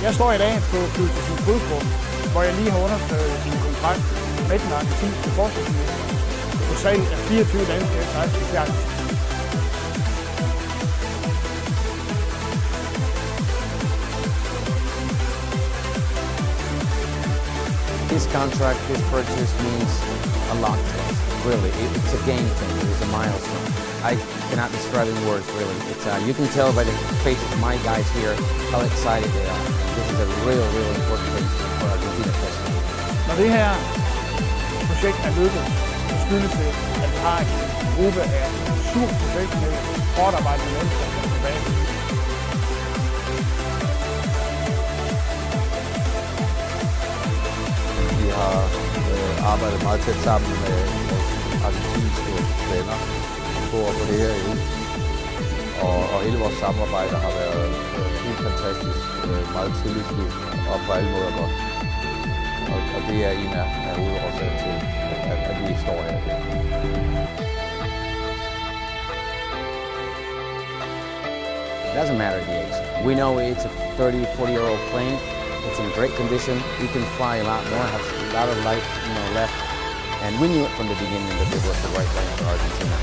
Jeg står i dag på Flyvestations Brydstrup, hvor jeg lige har underskrevet en kontrakt med den argentinske forsvarsminister på salg af 24 danske F-16 This contract, this purchase means a lot to us, really. It's a game changer, it's a milestone. I cannot describe it in words, really. You can tell by the faces of my guys here how excited they are. This is a real important thing for Argentina especially. Når det her projekt er lykkedes, så skyldes det, at vi har en gruppe af super professionelle, hårdarbejdende mennesker, der er tilbage. Vi har arbejdet meget tæt sammen med vores argentinske venner på at få det her ud. Og hele vores samarbejde har været helt fantastisk, meget tillidsfuldt og på alle måder godt. Og det er en af hovedårsagen til, at vi står her. It doesn't matter the age. We know it's a 30, 40-year-old plane. It's in great condition. We can fly a lot more, have a lot of life, left. And we knew it from the beginning that it was the right plane for Argentina.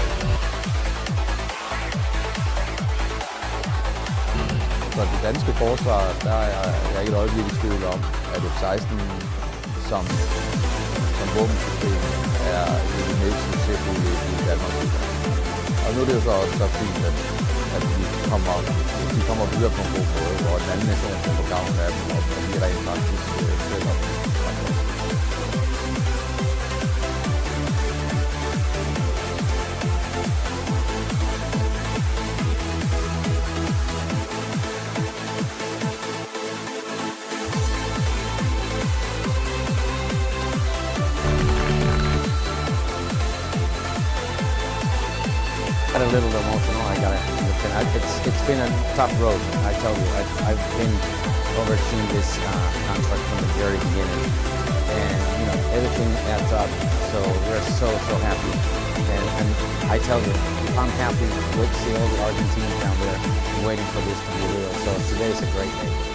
Så det danske forsvar, der er jeg ikke et øjeblik i tvivl om, at F-16 som våbensystem er det mest succesfulde i Danmark. Og nu er det jo så også så fint, at de kommer videre på en god måde, hvor den anden nation kan få gavn af dem, og de rent faktisk selv op. Got a little emotional. It's been a tough road. I tell you, I've been overseeing this contract from the very beginning, and everything adds up. So we're so happy, and I tell you, I'm happy with see all the Argentines down there waiting for this to be real. So today is a great day.